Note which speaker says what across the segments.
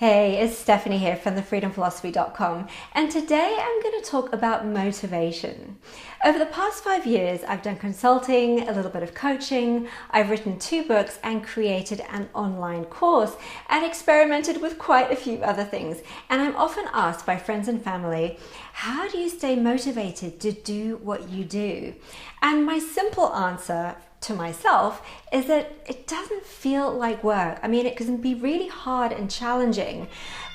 Speaker 1: Hey, it's Stephanie here from thefreedomphilosophy.com, and today I'm going to talk about motivation. Over the past 5 years, I've done consulting, a little bit of coaching, I've written 2 books and created an online course and experimented with quite a few other things. And I'm often asked by friends and family, how do you stay motivated to do what you do? And my simple answer to myself is that it doesn't feel like work. I mean, it can be really hard and challenging,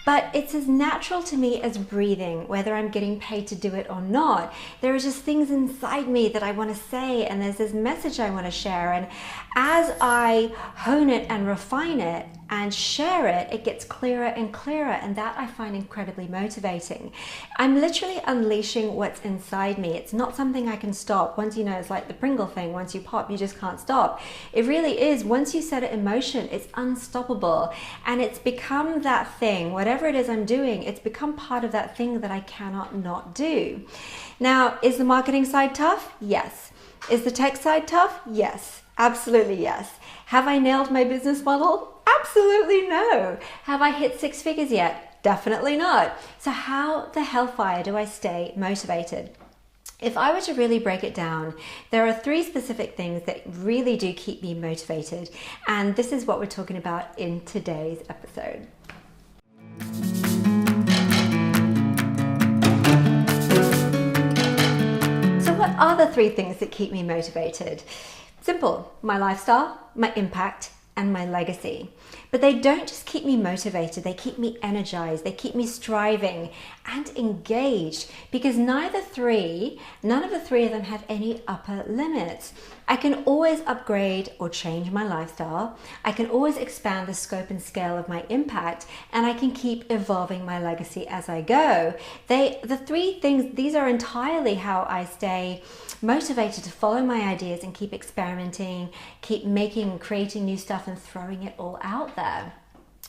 Speaker 1: but it's as natural to me as breathing, whether I'm getting paid to do it or not. There are just things inside me that I want to say, and there's this message I want to share. And as I hone it and refine it and share it, it gets clearer and clearer, and that I find incredibly motivating. I'm literally unleashing what's inside me. It's not something I can stop. Once it's like the Pringle thing, once you pop, you just can't stop. It really is. Once you set it in motion, it's unstoppable, and it's become that thing. Whatever it is I'm doing, it's become part of that thing that I cannot not do. Now, is the marketing side tough? Yes. Is the tech side tough? Yes. Absolutely yes. Have I nailed my business model? Absolutely no. Have I hit 6 figures yet? Definitely not. So how the hellfire do I stay motivated? If I were to really break it down, there are 3 specific things that really do keep me motivated, and this is what we're talking about in today's episode. So what are the 3 things that keep me motivated? Simple: my lifestyle, my impact, and my legacy. But they don't just keep me motivated, they keep me energized, they keep me striving and engaged, because none of the 3 of them have any upper limits. I can always upgrade or change my lifestyle, I can always expand the scope and scale of my impact, and I can keep evolving my legacy as I go. The 3 things, these are entirely how I stay motivated to follow my ideas and keep experimenting, keep making and creating new stuff and throwing it all out there.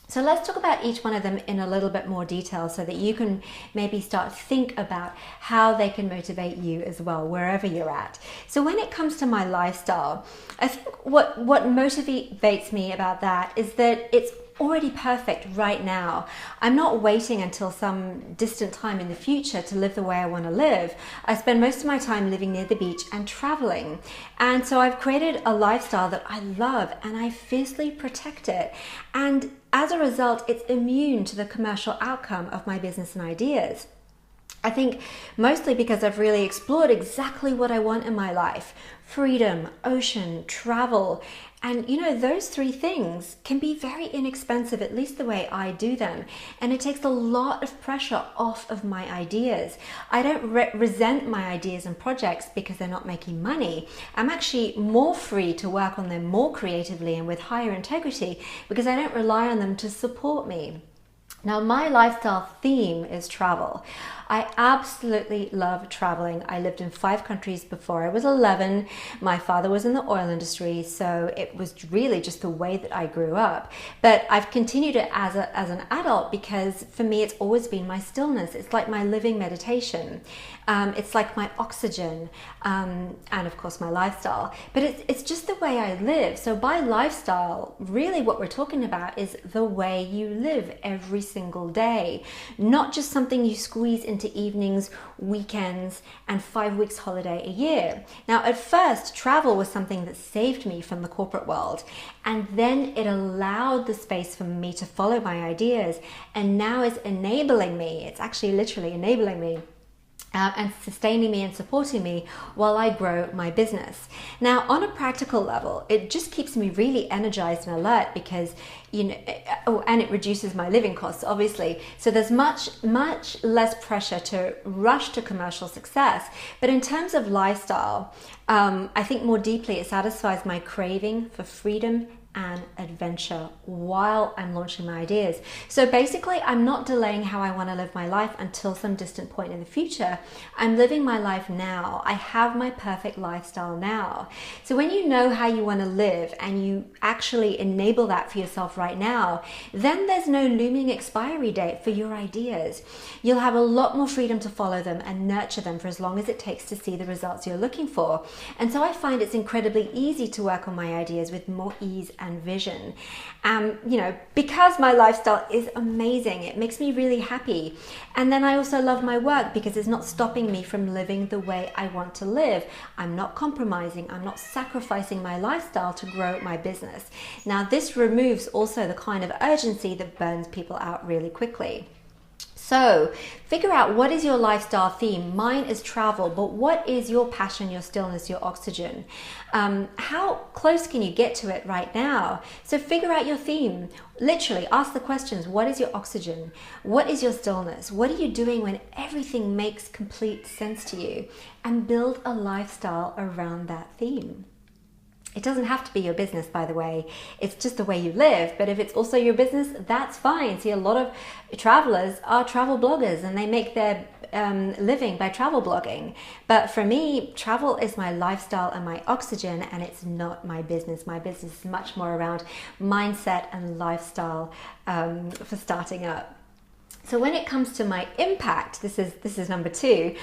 Speaker 1: So let's talk about each one of them in a little bit more detail so that you can maybe start to think about how they can motivate you as well, wherever you're at. So when it comes to my lifestyle, I think what motivates me about that is that it's already perfect right now. I'm not waiting until some distant time in the future to live the way I want to live. I spend most of my time living near the beach and traveling. And so I've created a lifestyle that I love and I fiercely protect it. And as a result, it's immune to the commercial outcome of my business and ideas. I think mostly because I've really explored exactly what I want in my life: freedom, ocean, travel. And those 3 things can be very inexpensive, at least the way I do them. And it takes a lot of pressure off of my ideas. I don't resent my ideas and projects because they're not making money. I'm actually more free to work on them more creatively and with higher integrity because I don't rely on them to support me. Now, my lifestyle theme is travel. I absolutely love traveling. I lived in 5 countries before I was 11. My father was in the oil industry, so it was really just the way that I grew up. But I've continued it as an adult because for me, it's always been my stillness. It's like my living meditation. It's like my oxygen, and of course my lifestyle. But it's just the way I live. So by lifestyle, really what we're talking about is the way you live every single day, not just something you squeeze into evenings, weekends, and 5 weeks holiday a year. Now, at first, travel was something that saved me from the corporate world, and then it allowed the space for me to follow my ideas, and now it's enabling me. It's actually literally enabling me and sustaining me and supporting me while I grow my business. Now, on a practical level, it just keeps me really energized and alert because, and it reduces my living costs, obviously. So there's much less pressure to rush to commercial success. But in terms of lifestyle, I think more deeply it satisfies my craving for freedom and adventure while I'm launching my ideas. So basically, I'm not delaying how I want to live my life until some distant point in the future. I'm living my life now. I have my perfect lifestyle now. So when you know how you want to live and you actually enable that for yourself right now, then there's no looming expiry date for your ideas. You'll have a lot more freedom to follow them and nurture them for as long as it takes to see the results you're looking for. And so I find it's incredibly easy to work on my ideas with more ease and and vision. Because my lifestyle is amazing, it makes me really happy. And then I also love my work because it's not stopping me from living the way I want to live. I'm not compromising, I'm not sacrificing my lifestyle to grow my business. Now, this removes also the kind of urgency that burns people out really quickly. So figure out, what is your lifestyle theme? Mine is travel, but what is your passion, your stillness, your oxygen? How close can you get to it right now? So figure out your theme. Literally ask the questions. What is your oxygen? What is your stillness? What are you doing when everything makes complete sense to you? And build a lifestyle around that theme. It doesn't have to be your business, by the way. It's just the way you live. But if it's also your business, that's fine. See, a lot of travelers are travel bloggers and they make their living by travel blogging. But for me, travel is my lifestyle and my oxygen, and it's not my business. My business is much more around mindset and lifestyle for starting up. So when it comes to my impact, this is number 2,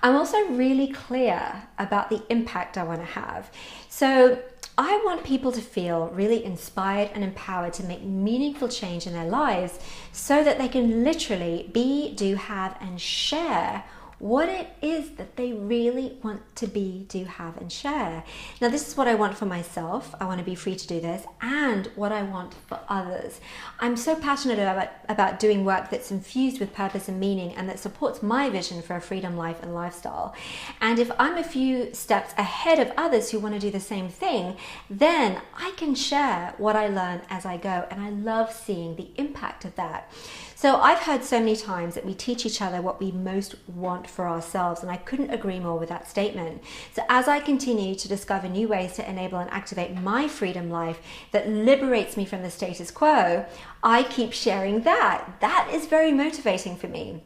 Speaker 1: I'm also really clear about the impact I want to have. So I want people to feel really inspired and empowered to make meaningful change in their lives so that they can literally be, do, have, and share what it is that they really want to be, do, have, and share. Now, this is what I want for myself. I want to be free to do this, and what I want for others. I'm so passionate about doing work that's infused with purpose and meaning and that supports my vision for a freedom life and lifestyle. And if I'm a few steps ahead of others who want to do the same thing, then I can share what I learn as I go, and I love seeing the impact of that. So I've heard so many times that we teach each other what we most want for ourselves, and I couldn't agree more with that statement. So as I continue to discover new ways to enable and activate my freedom life that liberates me from the status quo, I keep sharing that. That is very motivating for me.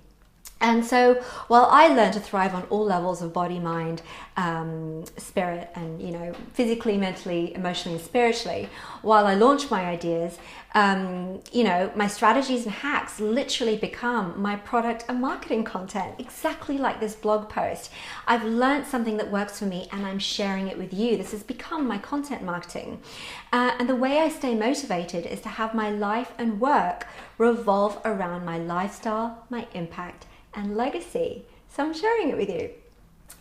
Speaker 1: And so while I learn to thrive on all levels of body, mind, spirit, and, physically, mentally, emotionally, and spiritually, while I launch my ideas, my strategies and hacks literally become my product and marketing content, exactly like this blog post. I've learned something that works for me and I'm sharing it with you. This has become my content marketing. And the way I stay motivated is to have my life and work revolve around my lifestyle, my impact, and legacy. So I'm sharing it with you.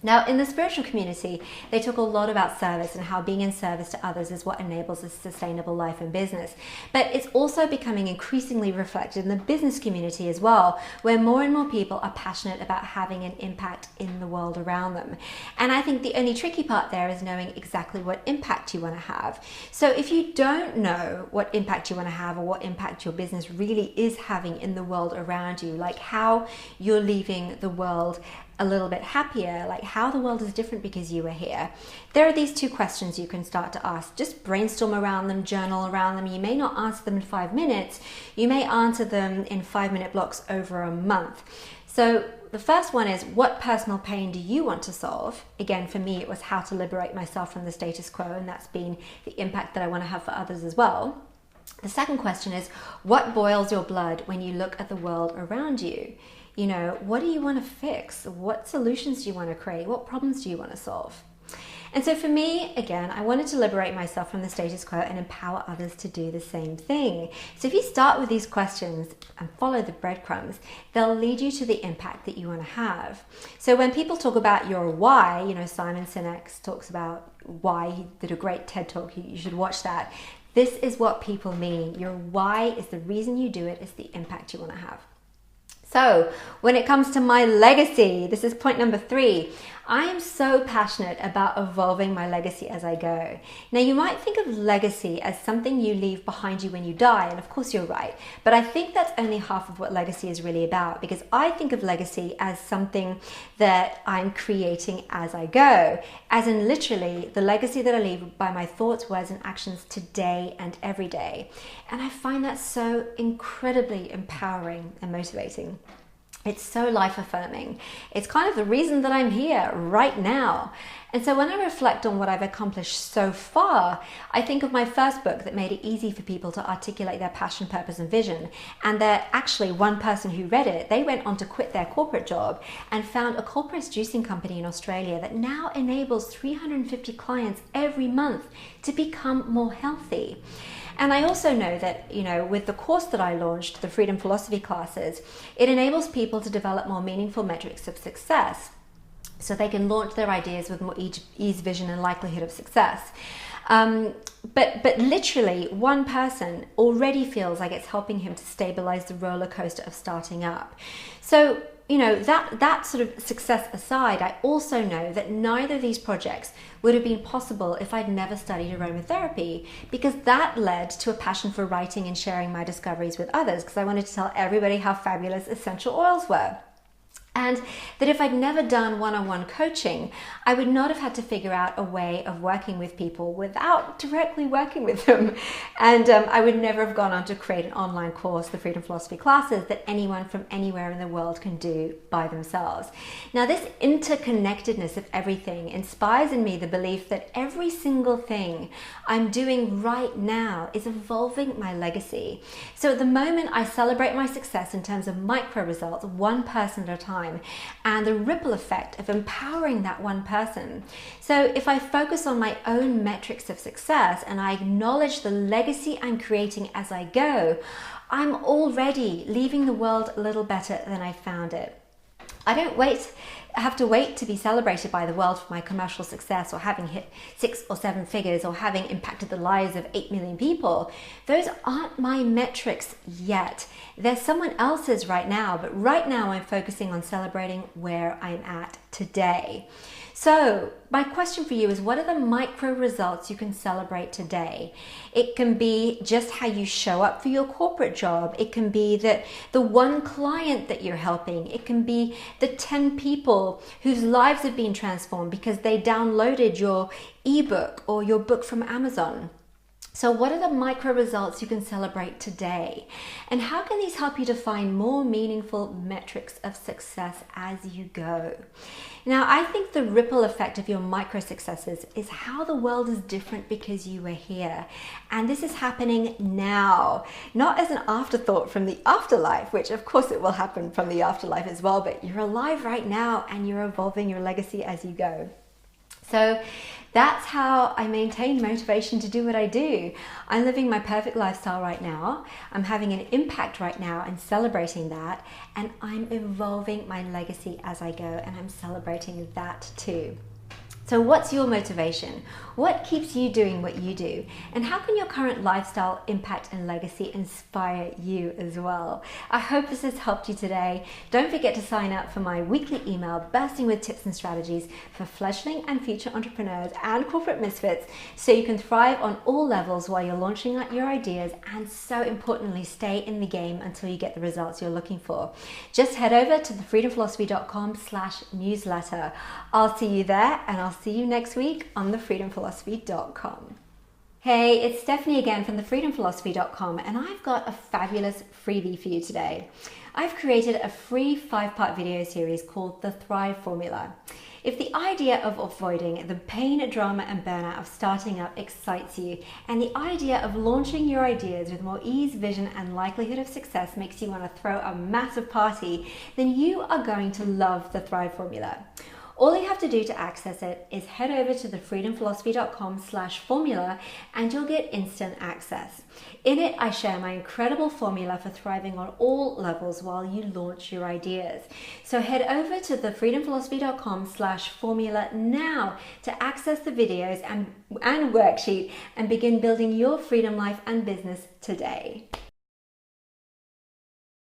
Speaker 1: Now, in the spiritual community, they talk a lot about service and how being in service to others is what enables a sustainable life and business. But it's also becoming increasingly reflected in the business community as well, where more and more people are passionate about having an impact in the world around them. And I think the only tricky part there is knowing exactly what impact you want to have. So if you don't know what impact you want to have or what impact your business really is having in the world around you, like how you're leaving the world a little bit happier, like how the world is different because you were here, there are these 2 questions you can start to ask. Just brainstorm around them, journal around them. You may not answer them in 5 minutes. You may answer them in 5-minute blocks over a month. So the first one is, what personal pain do you want to solve? Again, for me, it was how to liberate myself from the status quo, and that's been the impact that I want to have for others as well. The second question is, what boils your blood when you look at the world around you? What do you want to fix? What solutions do you want to create? What problems do you want to solve? And so for me, again, I wanted to liberate myself from the status quo and empower others to do the same thing. So if you start with these questions and follow the breadcrumbs, they'll lead you to the impact that you want to have. So when people talk about your why, Simon Sinek talks about why. He did a great TED talk. You should watch that. This is what people mean. Your why is the reason you do it, is the impact you want to have. So when it comes to my legacy, this is point number 3. I am so passionate about evolving my legacy as I go. Now, you might think of legacy as something you leave behind you when you die, and of course you're right, but I think that's only half of what legacy is really about, because I think of legacy as something that I'm creating as I go, as in literally the legacy that I leave by my thoughts, words, and actions today and every day. And I find that so incredibly empowering and motivating. It's so life-affirming. It's kind of the reason that I'm here right now. And so when I reflect on what I've accomplished so far, I think of my first book that made it easy for people to articulate their passion, purpose, and vision. And that actually one person who read it, they went on to quit their corporate job and found a cold-pressed juicing company in Australia that now enables 350 clients every month to become more healthy. And I also know that, with the course that I launched, the Freedom Philosophy classes, it enables people to develop more meaningful metrics of success so they can launch their ideas with more ease, vision, and likelihood of success. But literally one person already feels like it's helping him to stabilize the roller coaster of starting up. So, that sort of success aside, I also know that neither of these projects would have been possible if I'd never studied aromatherapy, because that led to a passion for writing and sharing my discoveries with others, because I wanted to tell everybody how fabulous essential oils were. And that if I'd never done one-on-one coaching, I would not have had to figure out a way of working with people without directly working with them. And I would never have gone on to create an online course, the Freedom Philosophy classes, that anyone from anywhere in the world can do by themselves. Now, this interconnectedness of everything inspires in me the belief that every single thing I'm doing right now is evolving my legacy. So at the moment, I celebrate my success in terms of micro results, one person at a time, and the ripple effect of empowering that one person. So if I focus on my own metrics of success and I acknowledge the legacy I'm creating as I go, I'm already leaving the world a little better than I found it. I don't have to wait to be celebrated by the world for my commercial success, or having hit 6 or 7 figures, or having impacted the lives of 8 million people. Those aren't my metrics yet. They're someone else's right now, but right now I'm focusing on celebrating where I'm at today. So my question for you is, what are the micro results you can celebrate today? It can be just how you show up for your corporate job. It can be that the one client that you're helping. It can be the 10 people whose lives have been transformed because they downloaded your ebook or your book from Amazon. So what are the micro results you can celebrate today? And how can these help you to find more meaningful metrics of success as you go? Now, I think the ripple effect of your micro successes is how the world is different because you are here. And this is happening now, not as an afterthought from the afterlife, which of course it will happen from the afterlife as well, but you're alive right now and you're evolving your legacy as you go. So that's how I maintain motivation to do what I do. I'm living my perfect lifestyle right now. I'm having an impact right now and celebrating that. And I'm evolving my legacy as I go, and I'm celebrating that too. So what's your motivation? What keeps you doing what you do? And how can your current lifestyle, impact, and legacy inspire you as well? I hope this has helped you today. Don't forget to sign up for my weekly email bursting with tips and strategies for fledgling and future entrepreneurs and corporate misfits, so you can thrive on all levels while you're launching out your ideas, and so importantly, stay in the game until you get the results you're looking for. Just head over to thefreedomphilosophy.com/newsletter. I'll see you there, and I'll see you next week on thefreedomphilosophy.com. Hey, it's Stephanie again from thefreedomphilosophy.com, and I've got a fabulous freebie for you today. I've created a free 5-part video series called The Thrive Formula. If the idea of avoiding the pain, drama, and burnout of starting up excites you, and the idea of launching your ideas with more ease, vision, and likelihood of success makes you want to throw a massive party, then you are going to love The Thrive Formula. All you have to do to access it is head over to thefreedomphilosophy.com/formula, and you'll get instant access. In it, I share my incredible formula for thriving on all levels while you launch your ideas. So head over to thefreedomphilosophy.com/formula now to access the videos and worksheet and begin building your freedom life and business today.